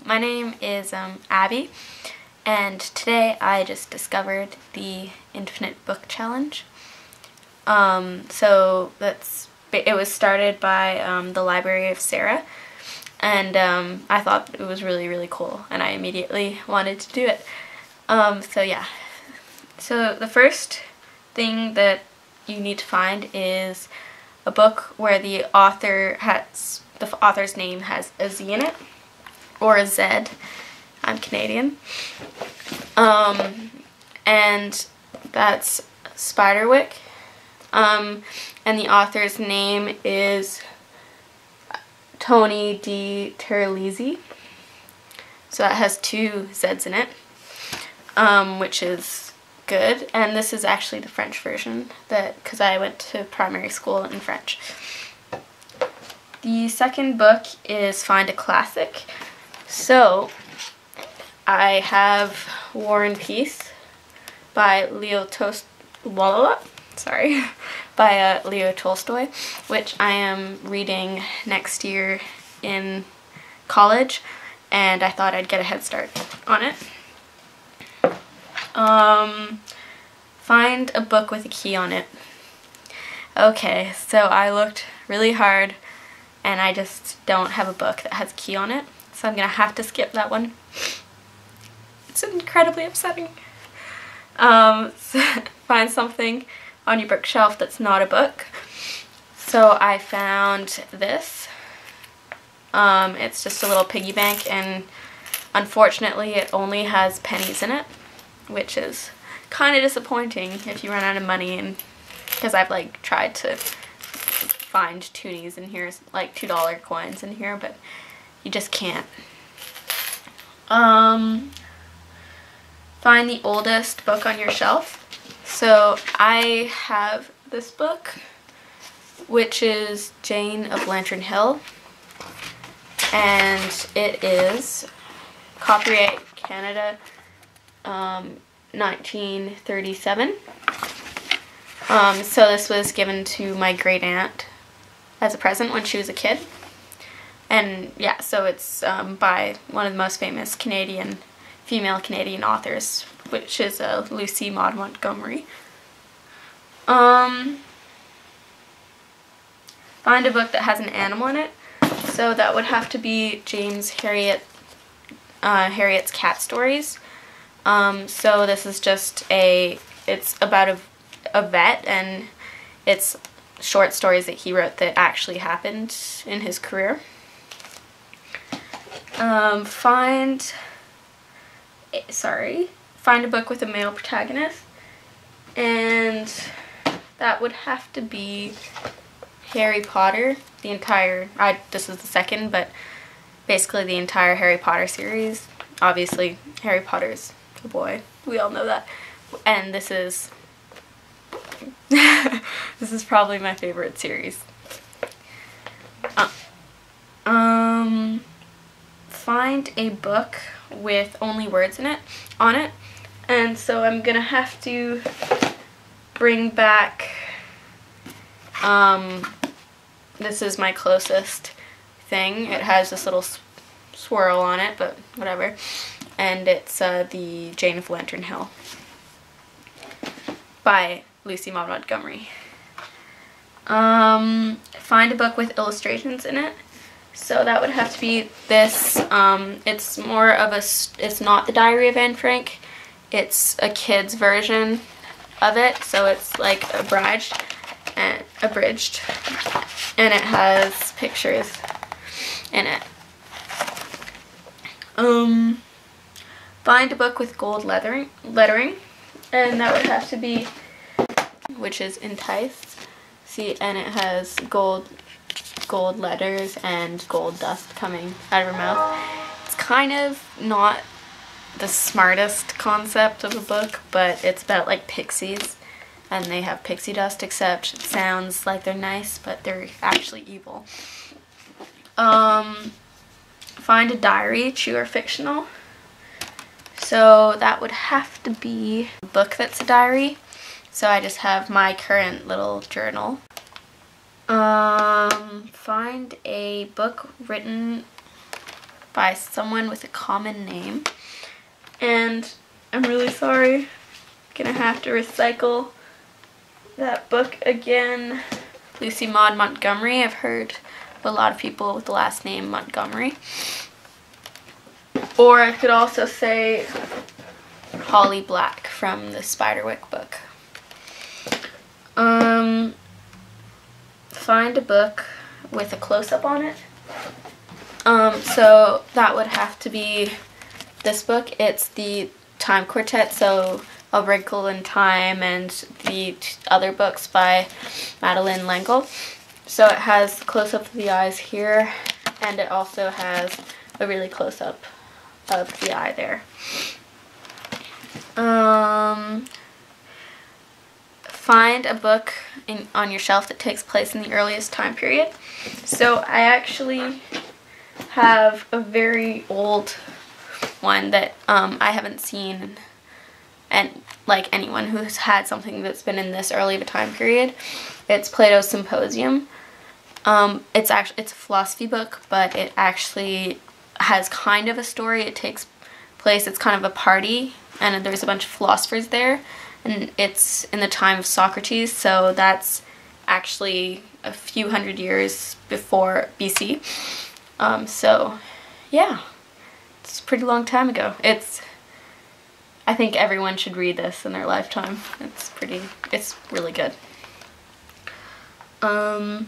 my name is Abby, and today I just discovered the Infinite Book Challenge. It was started by the Library of Sarah, and I thought it was really, really cool, and I immediately wanted to do it. So the first thing that you need to find is a book where the author's name has a Z in it, or a Z. I'm Canadian. And that's Spiderwick. And the author's name is Tony D. Terlizzi. So that has two Z's in it, which is good. And this is actually the French version, because I went to primary school in French. The second book is Find a Classic. So I have War and Peace by Leo Tolstoy, which I am reading next year in college, and I thought I'd get a head start on it. Find a book with a key on it. Okay, so I looked really hard and I just don't have a book that has a key on it, so I'm gonna have to skip that one. It's incredibly upsetting. Find something on your bookshelf that's not a book. So I found this. It's just a little piggy bank, and unfortunately it only has pennies in it, which is kind of disappointing if you run out of money, and because I've like tried to find toonies in here, like $2 coins in here, but you just can't. Find the oldest book on your shelf. So I have this book, which is Jane of Lantern Hill, and it is copyright Canada, 1937. So this was given to my great aunt as a present when she was a kid. And yeah, so it's by one of the most famous female Canadian authors, which is Lucy Maud Montgomery. Find a book that has an animal in it. So that would have to be James Harriet's Cat Stories. So this is just it's about a vet, and it's short stories that he wrote that actually happened in his career. Find a book with a male protagonist, and that would have to be Harry Potter, this is the second, but basically the entire Harry Potter series. Obviously, Harry Potter's a boy, we all know that, and this is this is probably my favorite series. Find a book with only words on it, and so I'm gonna have to bring back, this is my closest thing. It has this little swirl on it, but whatever, and it's the Jane of Lantern Hill by Lucy Maud Montgomery. Find a book with illustrations in it. So that would have to be this. It's not the Diary of Anne Frank. It's a kid's version of it, so it's like abridged, and it has pictures in it. Find a book with gold lettering, and that would have to be, which is Entice. See, and it has gold letters and gold dust coming out of her mouth. It's kind of not the smartest concept of a book, but it's about like pixies, and they have pixie dust, except it sounds like they're nice, but they're actually evil. Find a diary, true or fictional. So that would have to be a book that's a diary. So I just have my current little journal. Find a book written by someone with a common name. And I'm really sorry. Gonna have to recycle that book again. Lucy Maud Montgomery. I've heard of a lot of people with the last name Montgomery. Or I could also say Holly Black from the Spiderwick book. Find a book with a close-up on it. So that would have to be this book. It's the Time Quartet, so A Wrinkle in Time and the other books by Madeleine L'Engle. So it has close-up of the eyes here, and it also has a really close-up of the eye there. Find a book on your shelf that takes place in the earliest time period. So I actually have a very old one that I haven't seen, and like anyone who's had something that's been in this early of a time period. It's Plato's Symposium. It's a philosophy book, but it actually has kind of a story. It takes place, it's kind of a party, and there's a bunch of philosophers there, and it's in the time of Socrates, so that's actually a few hundred years before BC. So yeah, it's a pretty long time ago. I think everyone should read this in their lifetime. It's really good. Find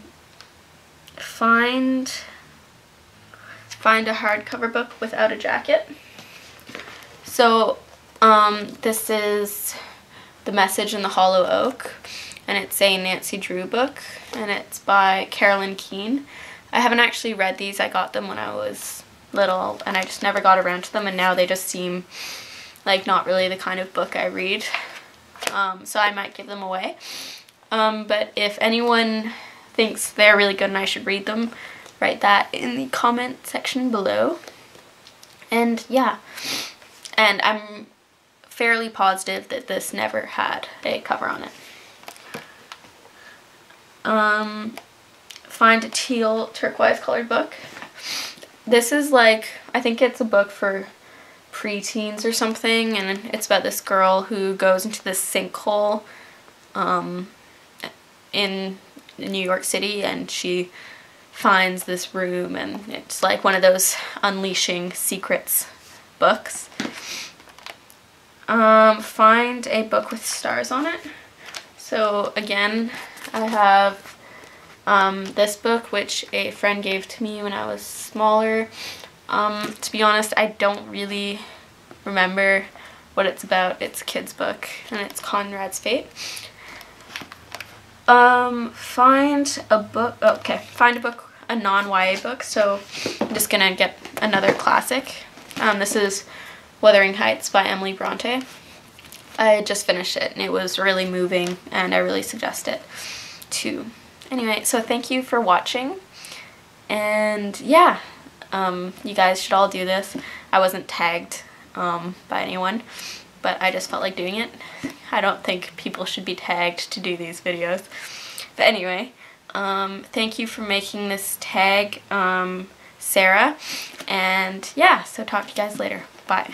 a hardcover book without a jacket. So this is The Message in the Hollow Oak, and it's a Nancy Drew book, and it's by Carolyn Keene. I haven't actually read these. I got them when I was little, and I just never got around to them, and now they just seem like not really the kind of book I read. So I might give them away. But if anyone thinks they're really good and I should read them, write that in the comment section below. And yeah, and I'm fairly positive that this never had a cover on it. Find a teal turquoise colored book. This is like, I think it's a book for preteens or something, and it's about this girl who goes into this sinkhole in New York City, and she finds this room, and it's like one of those unleashing secrets books. Find a book with stars on it. So again, I have this book, which a friend gave to me when I was smaller. To be honest, I don't really remember what it's about. It's a kid's book, and it's Conrad's Fate. Find a book, a non-YA book, so I'm just gonna get another classic. This is Wuthering Heights by Emily Bronte. I just finished it, and it was really moving, and I really suggest it too. Anyway, so thank you for watching, and yeah, you guys should all do this. I wasn't tagged by anyone, but I just felt like doing it. I don't think people should be tagged to do these videos. But anyway, thank you for making this tag, Sarah, and yeah, so talk to you guys later. Bye.